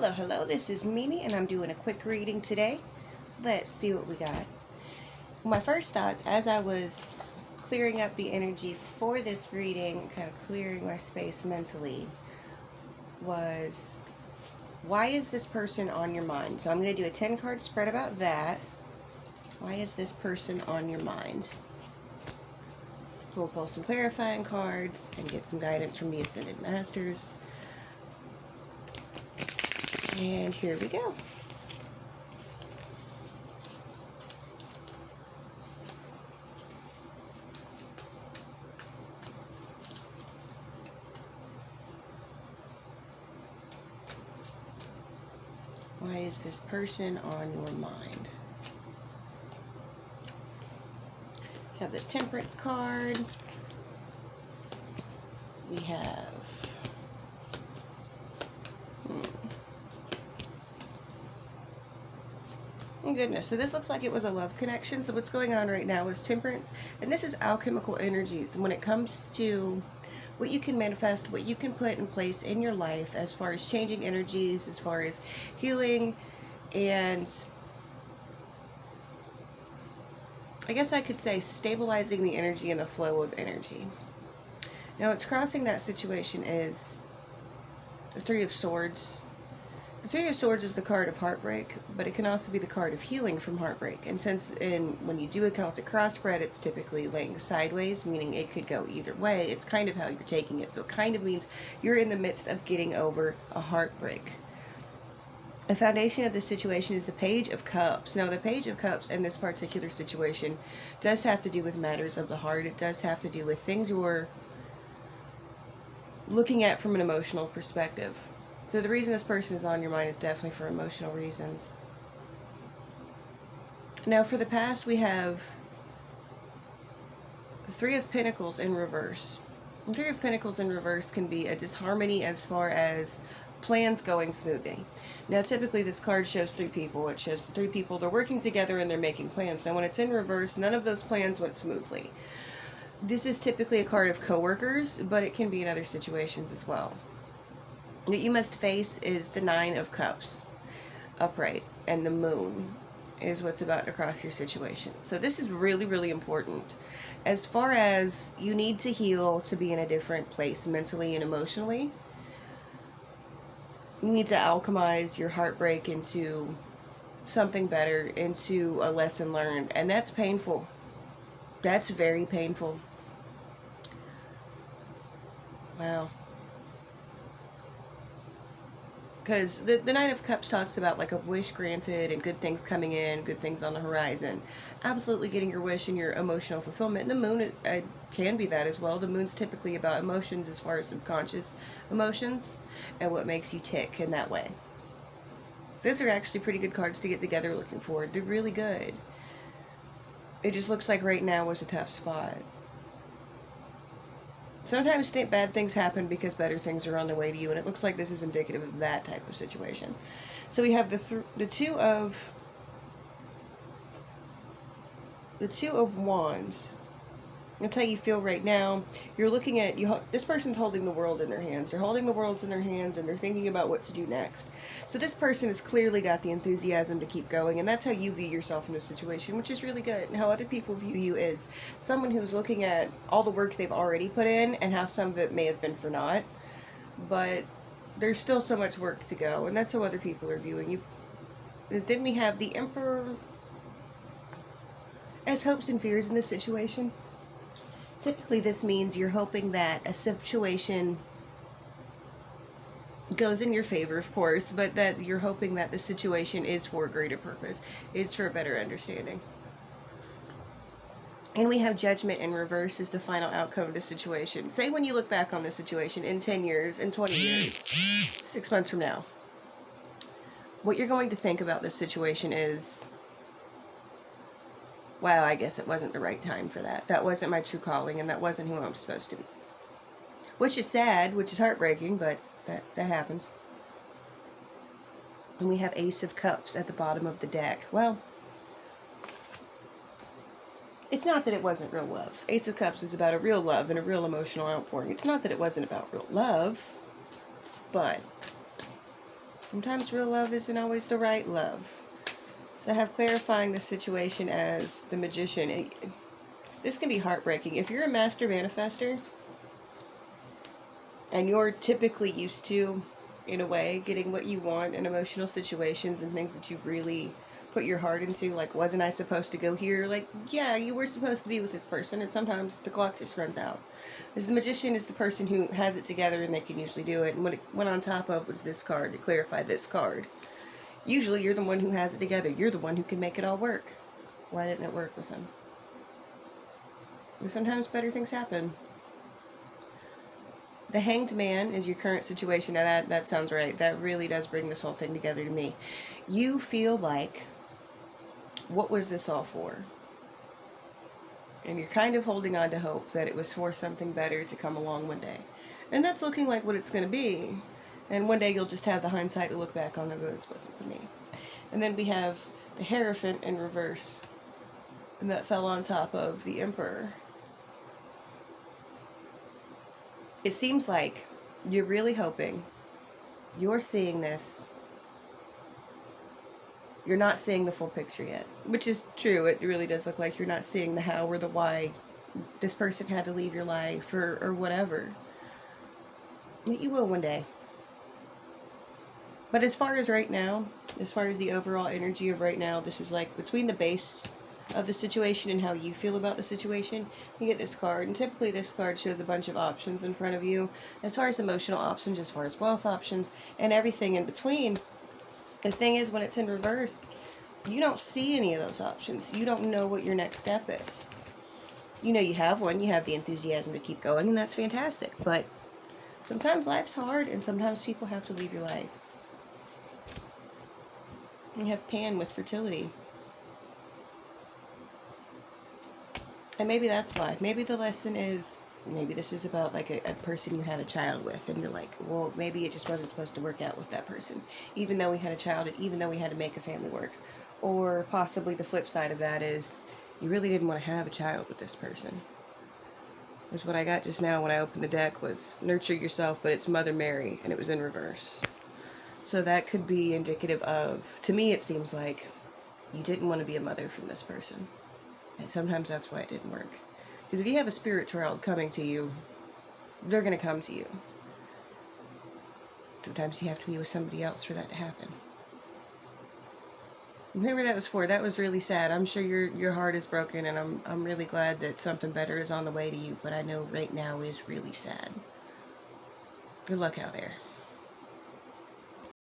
Hello, this is Mimi, and I'm doing a quick reading today. Let's see what we got. My first thoughts, as I was clearing up the energy for this reading, kind of clearing my space mentally, was why is this person on your mind? So I'm going to do a 10-card spread about that. Why is this person on your mind? We'll pull some clarifying cards and get some guidance from the Ascended Masters. And here we go. Why is this person on your mind? We have the Temperance card. We have oh goodness, so this looks like it was a love connection. So what's going on right now is Temperance, and this is alchemical energies. And when it comes to what you can manifest, what you can put in place in your life as far as changing energies, as far as healing, and I guess I could say stabilizing the energy and the flow of energy. Now what's crossing that situation is the Three of Swords. The Three of Swords is the card of heartbreak, but it can also be the card of healing from heartbreak. And since when you do a Celtic cross spread, it's typically laying sideways, meaning it could go either way. It's kind of how you're taking it. So it kind of means you're in the midst of getting over a heartbreak. The foundation of the situation is the Page of Cups. Now, the Page of Cups in this particular situation does have to do with matters of the heart. It does have to do with things you're looking at from an emotional perspective. So the reason this person is on your mind is definitely for emotional reasons. Now for the past, we have the Three of Pentacles in reverse. The Three of Pentacles in reverse can be a disharmony as far as plans going smoothly. Now typically this card shows three people. It shows the three people, they're working together and they're making plans. Now when it's in reverse, none of those plans went smoothly. This is typically a card of coworkers, but it can be in other situations as well. What you must face is the Nine of Cups upright, and the Moon is what's about to cross your situation. So this is really, really important. As far as you need to heal to be in a different place mentally and emotionally, you need to alchemize your heartbreak into something better, into a lesson learned, and that's painful. That's very painful. Wow. Because the Nine of Cups talks about like a wish granted and good things coming in, good things on the horizon. Absolutely getting your wish and your emotional fulfillment. And the Moon can be that as well. The Moon's typically about emotions as far as subconscious emotions and what makes you tick in that way. Those are actually pretty good cards to get together looking forward. They're really good. It just looks like right now was a tough spot. Sometimes bad things happen because better things are on the way to you, and it looks like this is indicative of that type of situation. So we have the Two of Wands. That's how you feel right now. You're looking at this person's holding the world in their hands. They're holding the world in their hands, and they're thinking about what to do next. So this person has clearly got the enthusiasm to keep going, and that's how you view yourself in this situation, which is really good. And how other people view you is someone who's looking at all the work they've already put in, and how some of it may have been for naught, but there's still so much work to go, and that's how other people are viewing you. Then we have the Emperor as hopes and fears in this situation. Typically, this means you're hoping that a situation goes in your favor, of course, but that you're hoping that the situation is for a greater purpose, is for a better understanding. And we have Judgment in reverse as the final outcome of the situation. Say when you look back on the situation in 10 years, in 20 years, 6 months from now, what you're going to think about this situation is, wow, I guess it wasn't the right time for that. That wasn't my true calling, and that wasn't who I'm supposed to be. Which is sad, which is heartbreaking, but that happens. And we have Ace of Cups at the bottom of the deck. Well, it's not that it wasn't real love. Ace of Cups is about a real love and a real emotional outpouring. It's not that it wasn't about real love, but Sometimes real love isn't always the right love. So I have clarifying the situation as the Magician. This can be heartbreaking. If you're a master manifester, and you're typically used to, in a way, getting what you want in emotional situations and things that you really put your heart into, like, wasn't I supposed to go here? Like, yeah, you were supposed to be with this person, and sometimes the clock just runs out. Because the Magician is the person who has it together and they can usually do it. And what it went on top of was this card to clarify this card. Usually you're the one who has it together. You're the one who can make it all work. Why didn't it work with him? Because sometimes better things happen. The Hanged Man is your current situation. Now that sounds right. That really does bring this whole thing together to me. You feel like, what was this all for? And you're kind of holding on to hope that it was for something better to come along one day. And that's looking like what it's going to be. And one day you'll just have the hindsight to look back on and go, this wasn't for me. And then we have the Hierophant in reverse. And that fell on top of the Emperor. It seems like you're really hoping, you're seeing this, you're not seeing the full picture yet, which is true. It really does look like you're not seeing the how or the why this person had to leave your life or whatever. You will one day. But as far as right now, as far as the overall energy of right now, this is like between the base of the situation and how you feel about the situation, you get this card. And typically this card shows a bunch of options in front of you, as far as emotional options, as far as wealth options, and everything in between. The thing is, when it's in reverse, you don't see any of those options. You don't know what your next step is. You know you have one, you have the enthusiasm to keep going, and that's fantastic. But sometimes life's hard, and sometimes people have to leave your life. You have Pan with fertility. And maybe that's why. Maybe the lesson is, maybe this is about like a person you had a child with, and you're like, well, maybe it just wasn't supposed to work out with that person, even though we had a child, and even though we had to make a family work. Or possibly the flip side of that is, you really didn't want to have a child with this person. Which what I got just now when I opened the deck was nurture yourself, but it's Mother Mary, and it was in reverse. So that could be indicative of, to me it seems like, you didn't want to be a mother from this person. And sometimes that's why it didn't work. Because if you have a spirit child coming to you, they're going to come to you. Sometimes you have to be with somebody else for that to happen. Whoever that was for, that was really sad. I'm sure your heart is broken, and I'm really glad that something better is on the way to you, but I know right now is really sad. Good luck out there.